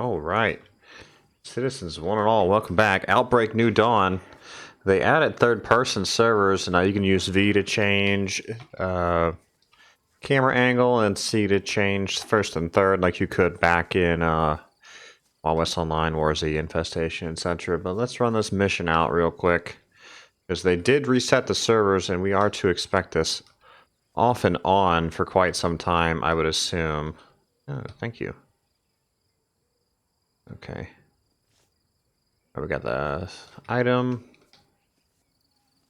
All right. Citizens, one and all, welcome back. Outbreak New Dawn. They added third-person servers, and now you can use V to change camera angle and C to change first and third like you could back in Wild West Online, War Z, Infestation, etc. But let's run this mission out real quick, because they did reset the servers, and we are to expect this off and on for quite some time, I would assume. Oh, thank you. Okay. We got the item.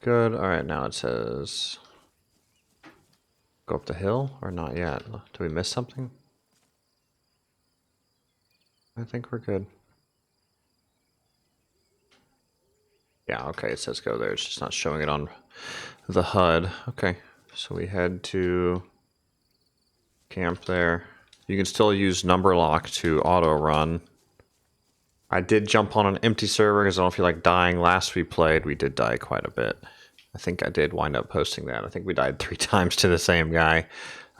Good. All right, now it says go up the hill, or not yet? Do we miss something? I think we're good. Yeah, okay, it says go there. It's just not showing it on the HUD. Okay, so we head to camp there. You can still use number lock to auto run. I did jump on an empty server because I don't feel like dying. Last we played, we did die quite a bit. I think I did wind up posting that. I think we died 3 times to the same guy.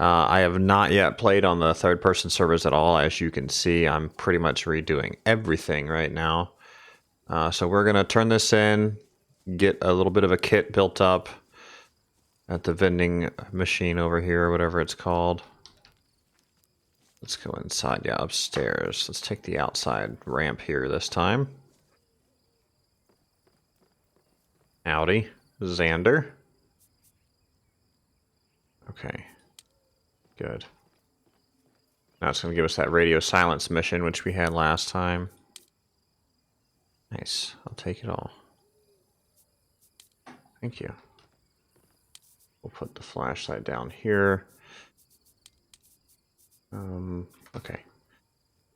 I have not yet played on the third-person servers at all. As you can see, I'm pretty much redoing everything right now. So we're going to turn this in, get a little bit of a kit built up at the vending machine over here, or whatever it's called. Let's go inside, yeah, upstairs. Let's take the outside ramp here this time. Howdy, Xander. Okay, good. Now it's going to give us that radio silence mission, which we had last time. Nice, I'll take it all. Thank you. We'll put the flashlight down here. Okay.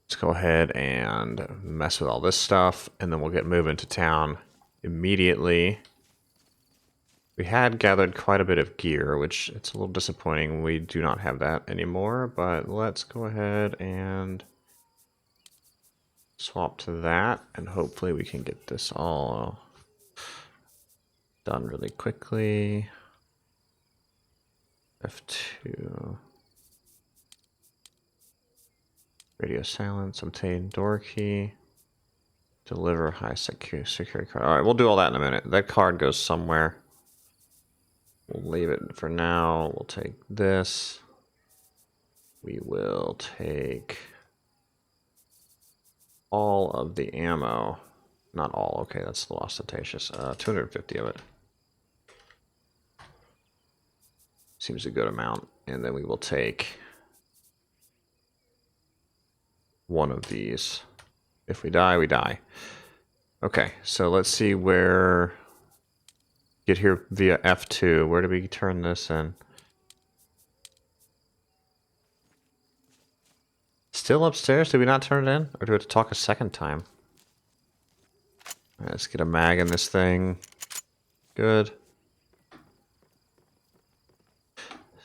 Let's go ahead and mess with all this stuff, and then we'll get moving to town immediately. We had gathered quite a bit of gear, which it's a little disappointing. We do not have that anymore, but let's go ahead and swap to that, and hopefully we can get this all done really quickly. F2. Radio silence, obtain door key, deliver high security card. All right, we'll do all that in a minute. That card goes somewhere. We'll leave it for now. We'll take this. We will take all of the ammo. Not all, okay, that's the ostentatious. 250 of it. Seems a good amount. And then we will take one of these. If we die, we die. Okay, so let's see where... Get here via F2. Where do we turn this in? Still upstairs? Did we not turn it in? Or do we have to talk a second time? All right, let's get a mag in this thing. Good.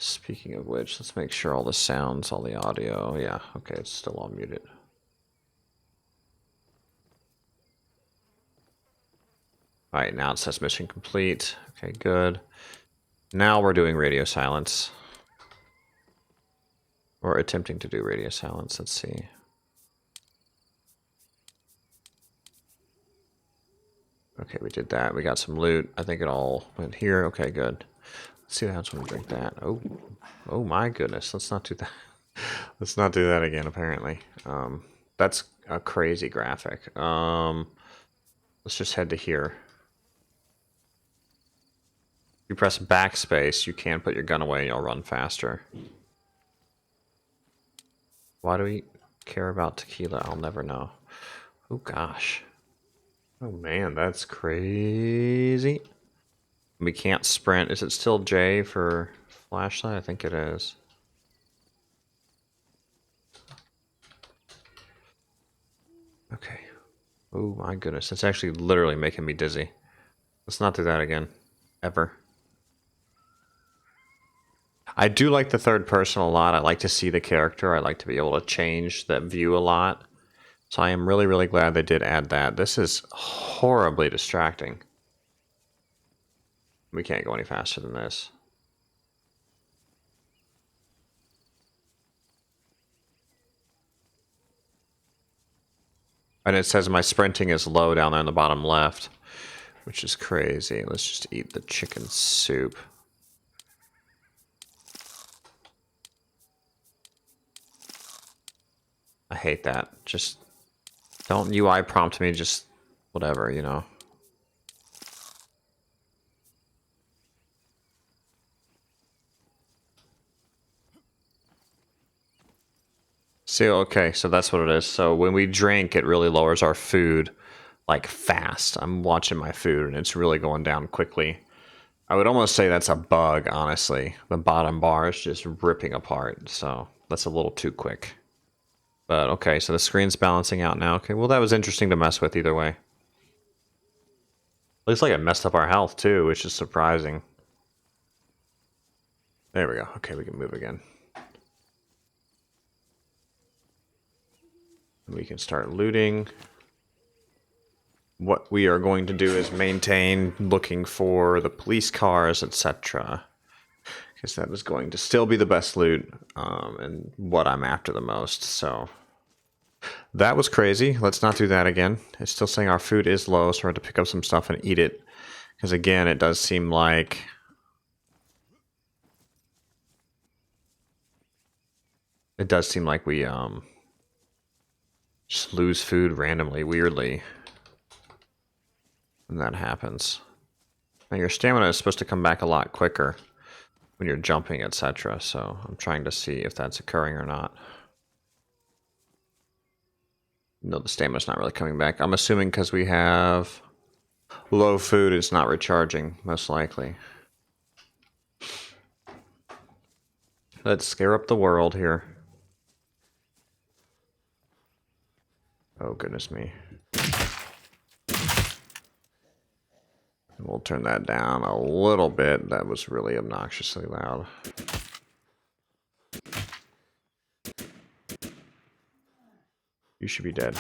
Speaking of which, let's make sure all the sounds, all the audio... Yeah, okay, it's still all muted. All right, now it says mission complete. Okay, good. Now we're doing radio silence. Or attempting to do radio silence. Let's see. Okay, we did that. We got some loot. I think it all went here. Okay, good. Let's see what happens when we drink that. Oh, oh my goodness. Let's not do that. Let's not do that again, apparently. That's a crazy graphic. Let's just head to here. You press backspace, you can put your gun away and you'll run faster. Why do we care about tequila? I'll never know. Oh gosh. Oh man, that's crazy. We can't sprint. Is it still J for flashlight? I think it is. Okay. Oh my goodness, it's actually literally making me dizzy. Let's not do that again. Ever. I do like the third person a lot. I like to see the character. I like to be able to change that view a lot. So I am really, really glad they did add that. This is horribly distracting. We can't go any faster than this. And it says my sprinting is low down there in the bottom left, which is crazy. Let's just eat the chicken soup. I hate that. Just don't UI prompt me, just whatever, you know. See, okay, so that's what it is. So when we drink, it really lowers our food, like, fast. I'm watching my food, and it's really going down quickly. I would almost say that's a bug, honestly. The bottom bar is just ripping apart, so that's a little too quick. But, okay, so the screen's balancing out now. Okay, well, that was interesting to mess with either way. Looks like it messed up our health, too, which is surprising. There we go. Okay, we can move again. We can start looting. What we are going to do is maintain looking for the police cars, etc. Because that is going to still be the best loot and what I'm after the most. So that was crazy. Let's not do that again. It's still saying our food is low, so we're going to pick up some stuff and eat it. Because again, it does seem like... It does seem like we just lose food randomly, weirdly. When that happens. Now your stamina is supposed to come back a lot quicker when you're jumping, etc. So I'm trying to see if that's occurring or not. No, the stamina's not really coming back. I'm assuming because we have low food, it's not recharging, most likely. Let's scare up the world here. Oh, goodness me. We'll turn that down a little bit. That was really obnoxiously loud. You should be dead.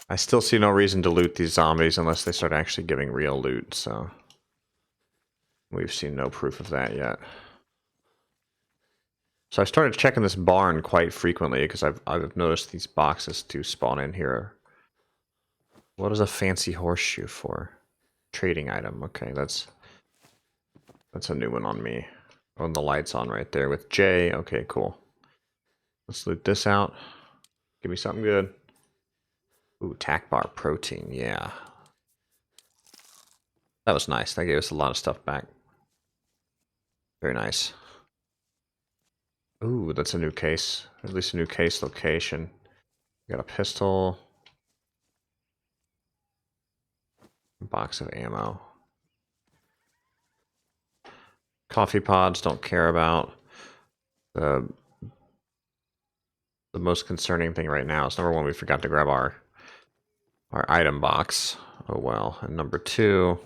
I still see no reason to loot these zombies unless they start actually giving real loot, so... We've seen no proof of that yet. So I started checking this barn quite frequently because I've noticed these boxes do spawn in here. What is a fancy horseshoe for? Trading item. Okay, that's a new one on me. Oh, and the light's on right there with J. Okay, cool. Let's loot this out. Give me something good. Ooh, tack bar protein. Yeah. That was nice. That gave us a lot of stuff back. Very nice. Ooh, that's a new case. At least a new case location. Got a pistol. Box of ammo. Coffee pods, don't care about. The most concerning thing right now is, number one, we forgot to grab our item box. Oh well. And number two,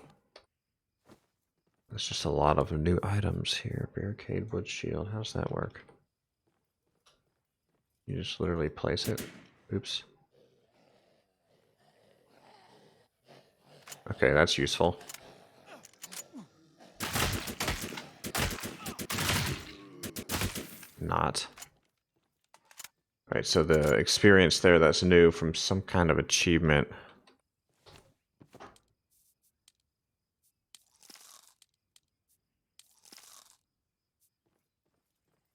there's just a lot of new items here. Barricade, wood shield. How does that work? You just literally place it. Oops. Okay, that's useful. Not. Alright, so the experience there, that's new from some kind of achievement.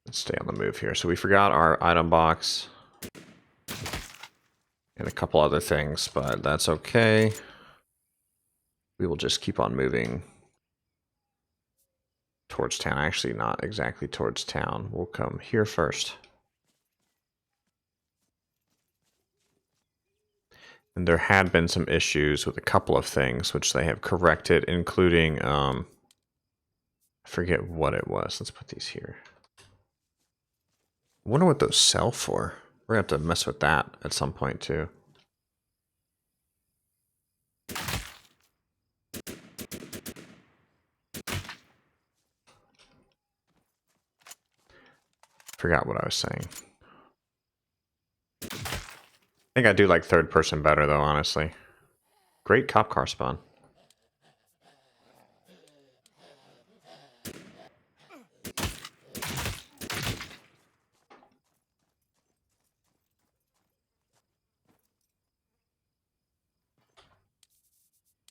Let's stay on the move here. So we forgot our item box. And a couple other things, but that's okay. We will just keep on moving towards town. Actually, not exactly towards town. We'll come here first. And there had been some issues with a couple of things, which they have corrected, including, I forget what it was. Let's put these here. I wonder what those sell for. We're going to have to mess with that at some point, too. Forgot what I was saying. I think I do like third person better, though, honestly. Great cop car spawn.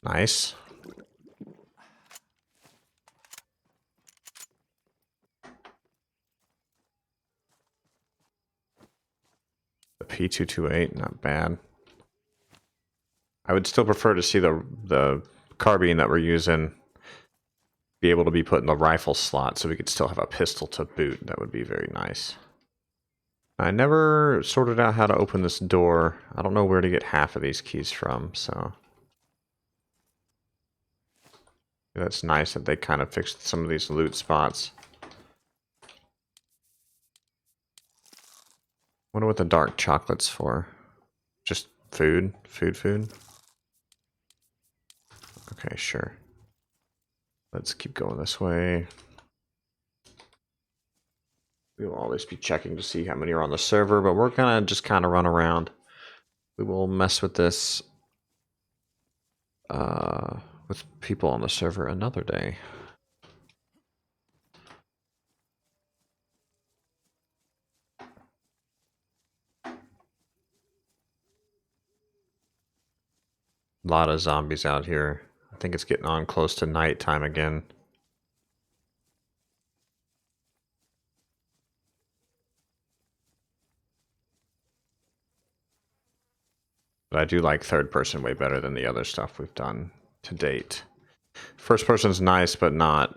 Nice. The P228, not bad. I would still prefer to see the carbine that we're using be able to be put in the rifle slot so we could still have a pistol to boot. That would be very nice. I never sorted out how to open this door. I don't know where to get half of these keys from, so that's nice that they kind of fixed some of these loot spots. Wonder what the dark chocolate's for. Just food? Food? Okay, sure. Let's keep going this way. We will always be checking to see how many are on the server, but we're gonna just kind of run around. We will mess with this with people on the server another day. A lot of zombies out here. I think it's getting on close to nighttime again. But I do like third person way better than the other stuff we've done to date. First person's nice, but not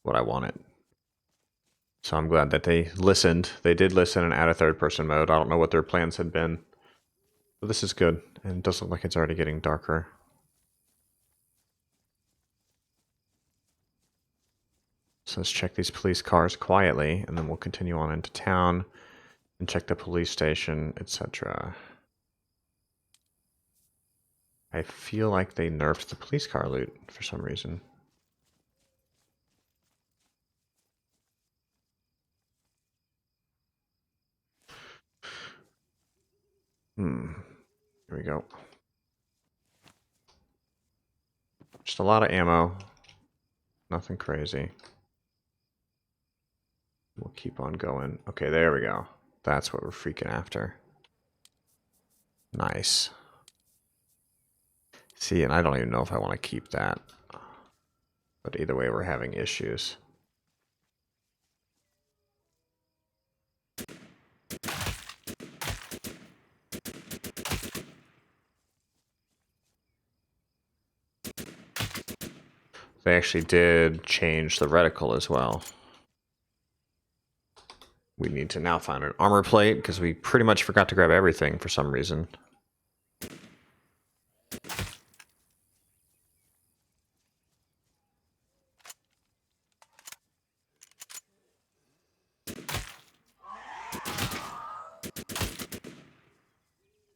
what I wanted. So I'm glad that they listened. They did listen and add a third person mode. I don't know what their plans had been. But this is good. And it does look like it's already getting darker. So let's check these police cars quietly, and then we'll continue on into town and check the police station, etc. I feel like they nerfed the police car loot for some reason. Here we go. Just a lot of ammo. Nothing crazy. We'll keep on going. Okay, there we go. That's what we're freaking after. Nice. See, and I don't even know if I want to keep that. But either way, we're having issues. They actually did change the reticle as well. We need to now find an armor plate because we pretty much forgot to grab everything for some reason.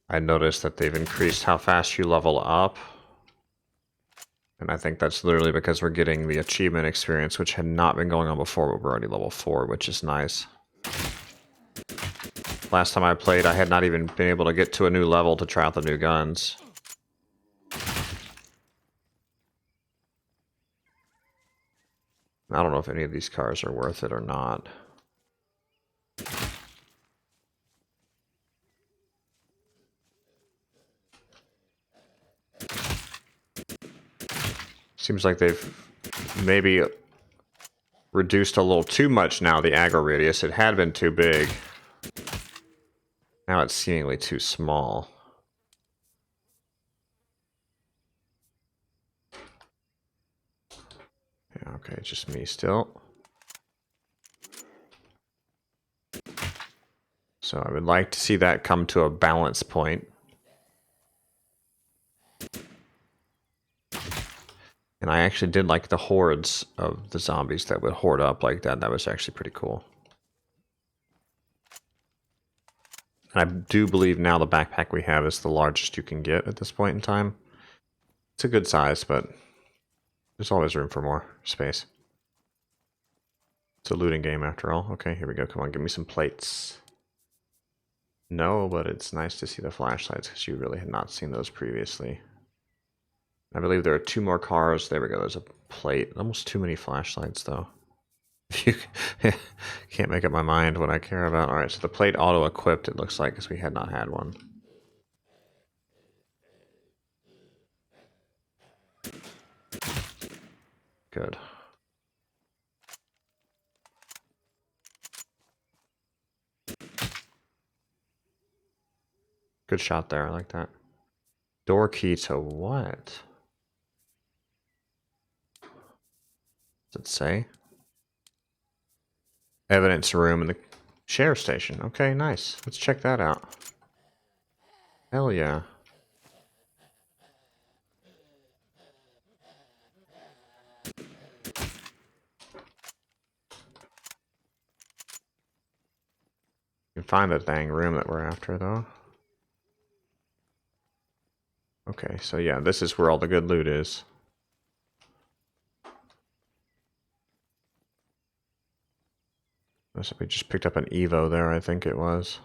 I noticed that they've increased how fast you level up. And I think that's literally because we're getting the achievement experience, which had not been going on before, but we're already level 4, which is nice. Last time I played, I had not even been able to get to a new level to try out the new guns. I don't know if any of these cars are worth it or not. Seems like they've maybe reduced a little too much now, the aggro radius. It had been too big. Now it's seemingly too small. Yeah, okay, it's just me still. So I would like to see that come to a balance point. And I actually did like the hordes of the zombies that would horde up like that. That was actually pretty cool. And I do believe now the backpack we have is the largest you can get at this point in time. It's a good size, but there's always room for more space. It's a looting game after all. Okay, here we go. Come on, give me some plates. No, but it's nice to see the flashlights because you really had not seen those previously. I believe there are 2 more cars. There we go. There's a plate. Almost too many flashlights, though. You can't make up my mind what I care about. All right, so the plate auto-equipped, it looks like, because we had not had one. Good. Good shot there. I like that. Door key to what? Does it say? Evidence room in the sheriff station. Okay, nice. Let's check that out. Hell yeah. You can find the dang room that we're after, though. Okay, so yeah, this is where all the good loot is. So we just picked up an Evo there, I think it was.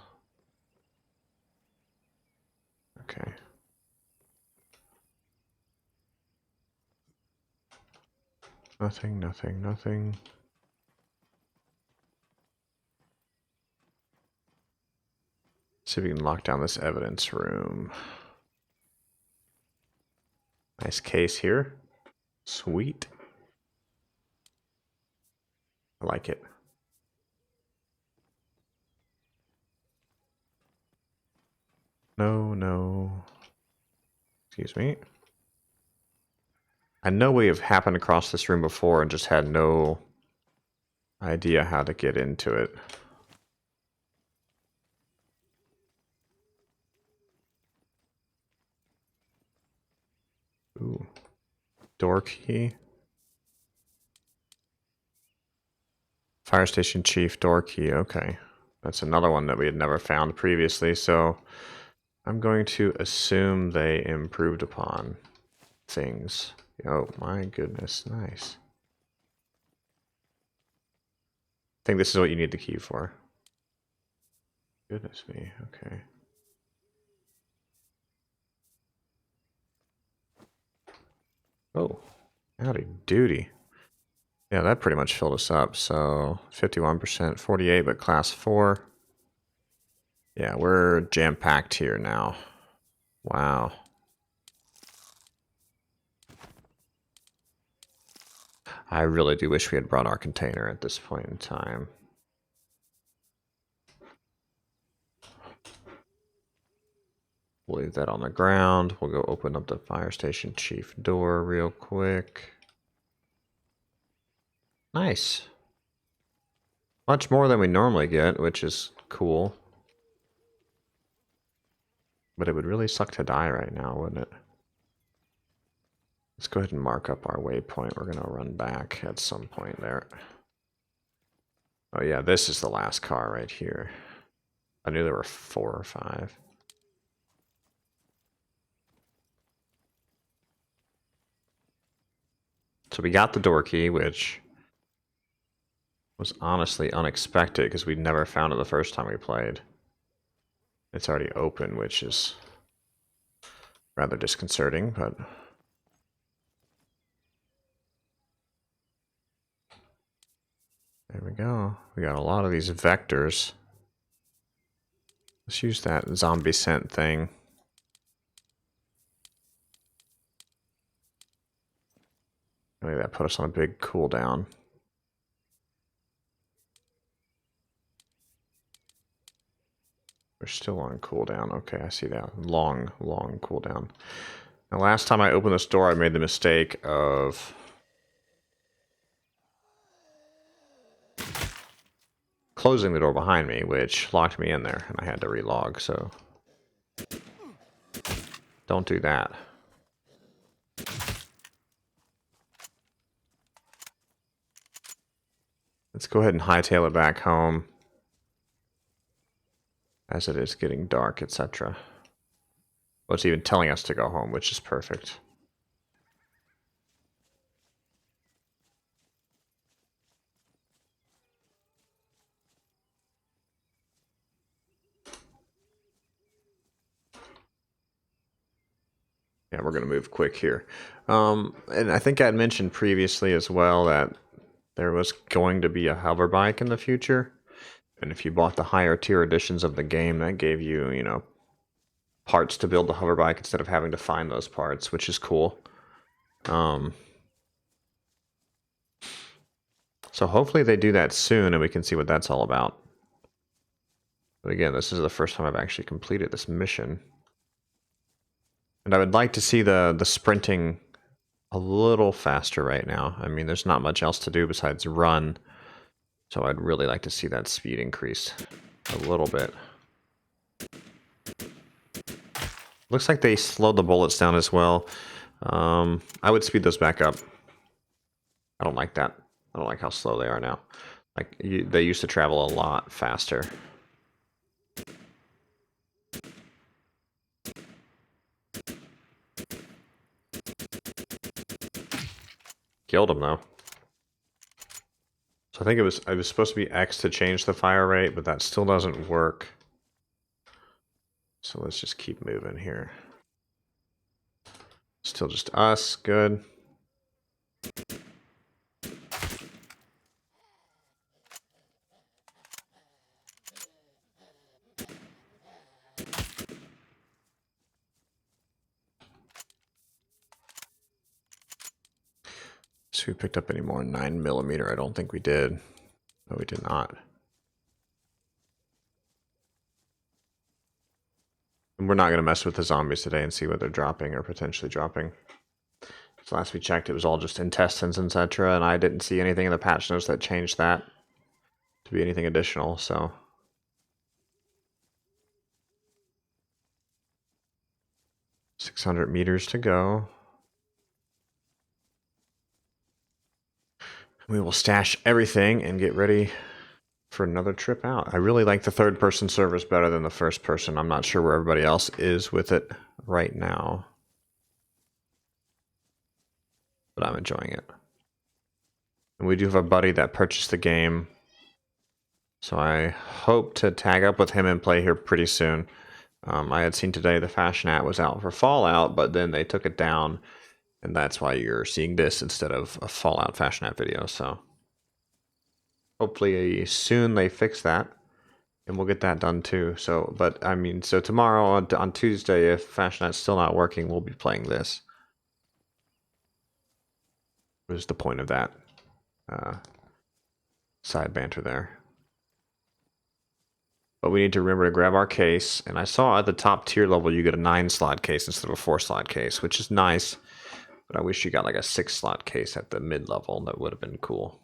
Okay. Nothing, nothing, nothing. See if we can lock down this evidence room. Nice case here. Sweet. I like it. No, no. Excuse me. I know we have happened across this room before and just had no idea how to get into it. Ooh. Door key. Fire station chief door key. Okay. That's another one that we had never found previously, so I'm going to assume they improved upon things. Oh my goodness, nice. I think this is what you need the key for. Goodness me, okay. Oh, howdy doody. Yeah, that pretty much filled us up. So 51%, 48, but class 4. Yeah, we're jam-packed here now. Wow. I really do wish we had brought our container at this point in time. We'll leave that on the ground. We'll go open up the fire station chief door real quick. Nice. Much more than we normally get, which is cool. But it would really suck to die right now, wouldn't it? Let's go ahead and mark up our waypoint. We're going to run back at some point there. Oh yeah, this is the last car right here. I knew there were 4 or 5. So we got the door key, which was honestly unexpected because we never found it the first time we played. It's already open, which is rather disconcerting, but there we go. We got a lot of these vectors. Let's use that zombie scent thing. Maybe that put us on a big cooldown. We're still on cooldown. Okay, I see that. Long cooldown. Now, last time I opened this door, I made the mistake of closing the door behind me, which locked me in there, and I had to relog, so don't do that. Let's go ahead and hightail it back home, as it is getting dark, etc. Well, it's even telling us to go home, which is perfect. Yeah, we're going to move quick here. And I think I had mentioned previously as well that there was going to be a hover bike in the future. And if you bought the higher tier editions of the game, that gave you, you know, parts to build the hover bike instead of having to find those parts, which is cool. So hopefully they do that soon and we can see what that's all about. But again, this is the first time I've actually completed this mission. And I would like to see the sprinting a little faster right now. I mean, there's not much else to do besides run. So I'd really like to see that speed increase a little bit. Looks like they slowed the bullets down as well. I would speed those back up. I don't like that. I don't like how slow they are now. Like, they used to travel a lot faster. Killed him though. So I think it was supposed to be X to change the fire rate, but that still doesn't work. So let's just keep moving here. Still just us, good. So we picked up any more 9mm? I don't think we did. No, we did not. And we're not going to mess with the zombies today and see what they're dropping or potentially dropping. So last we checked, it was all just intestines, etc. And I didn't see anything in the patch notes that changed that to be anything additional, so. $600 to go. We will stash everything and get ready for another trip out. I really like the third person servers better than the first person. I'm not sure where everybody else is with it right now, but I'm enjoying it. And we do have a buddy that purchased the game, so I hope to tag up with him and play here pretty soon. I had seen today the Fashion app was out for Fallout, but then they took it down, and that's why you're seeing this instead of a Fallout Fashion app video. So hopefully soon they fix that, and we'll get that done too. So, but I mean, so tomorrow on Tuesday, if Fashion app's still not working, we'll be playing this. Was the point of that side banter there. But we need to remember to grab our case. And I saw at the top tier level, you get a 9-slot case instead of a 4-slot case, which is nice. But I wish you got like a 6-slot case at the mid-level. That would have been cool.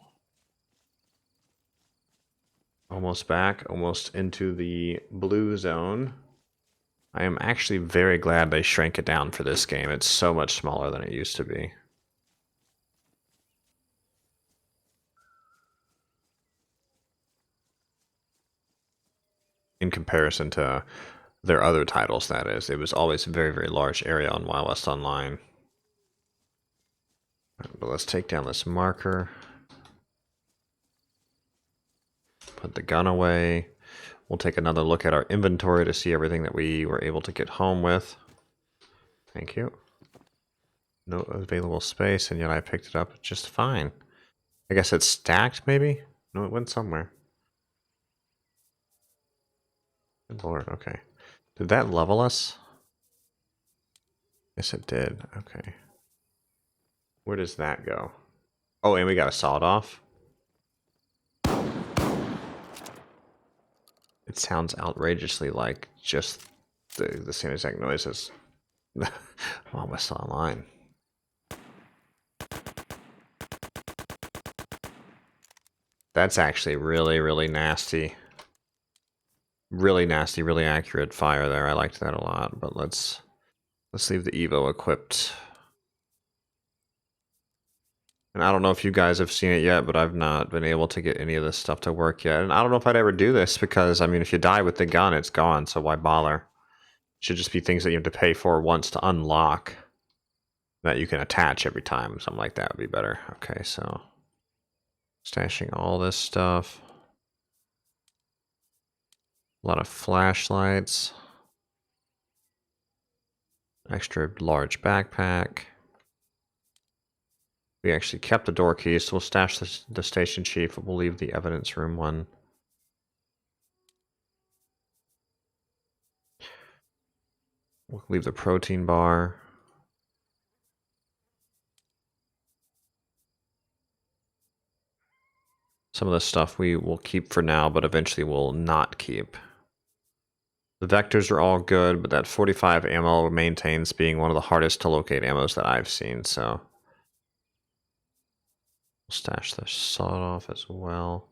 Almost back, almost into the blue zone. I am actually very glad they shrank it down for this game. It's so much smaller than it used to be. In comparison to their other titles, that is. It was always a very, very large area on Wild West Online. But let's take down this marker. Put the gun away. We'll take another look at our inventory to see everything that we were able to get home with. Thank you. No available space, and yet I picked it up just fine. I guess it's stacked, maybe? No, it went somewhere. Good Lord, okay. Did that level us? Yes, it did. Okay. Where does that go? Oh, and we got a sawed off. It sounds outrageously like just the same exact noise as Wild West Online. That's actually really, really nasty. Really nasty, really accurate fire there. I liked that a lot, but let's leave the Evo equipped. And I don't know if you guys have seen it yet, but I've not been able to get any of this stuff to work yet. And I don't know if I'd ever do this because, I mean, if you die with the gun, it's gone, so why bother? It should just be things that you have to pay for once to unlock that you can attach every time. Something like that would be better. Okay, so stashing all this stuff. A lot of flashlights. Extra large backpack. We actually kept the door keys, so we'll stash the station chief, but we'll leave the evidence room one. We'll leave the protein bar. Some of this stuff we will keep for now, but eventually we'll not keep. The vectors are all good, but that 45 ammo maintains being one of the hardest to locate ammos that I've seen, so. We'll stash the sawed off as well.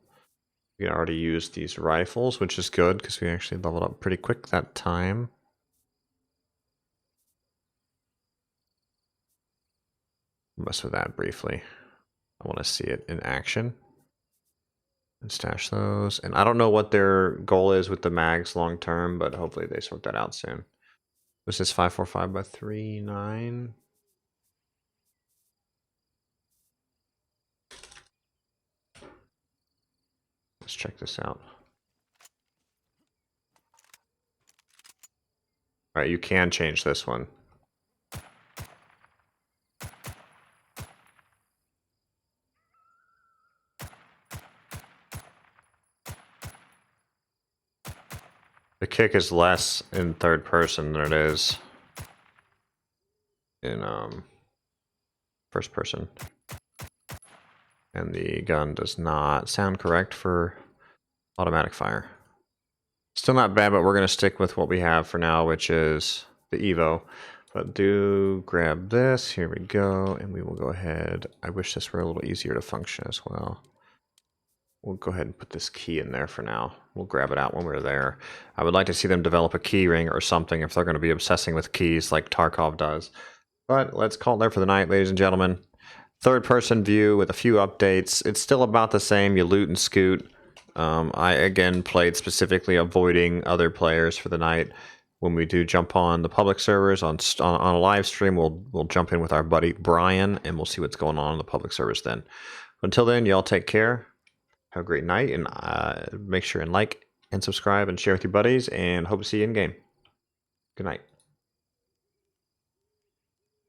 We can already use these rifles, which is good because we actually leveled up pretty quick that time. Mess with that briefly. I want to see it in action. And stash those. And I don't know what their goal is with the mags long term, but hopefully they sort that out soon. Was this 545 by 39? Let's check this out. All right, you can change this one. The kick is less in third person than it is in first person. And the gun does not sound correct for automatic fire. Still not bad, but we're going to stick with what we have for now, which is the Evo. But do grab this. Here we go. And we will go ahead. I wish this were a little easier to function as well. We'll go ahead and put this key in there for now. We'll grab it out when we're there. I would like to see them develop a key ring or something if they're going to be obsessing with keys like Tarkov does. But let's call it there for the night, ladies and gentlemen. Third person view with a few updates. It's still about the same. You loot and scoot. I again played specifically avoiding other players for the night. When we do jump on the public servers on a live stream, we'll jump in with our buddy Brian and we'll see what's going on in the public servers then. Until then, y'all take care. Have a great night, and make sure and like and subscribe and share with your buddies, and hope to see you in game. Good night.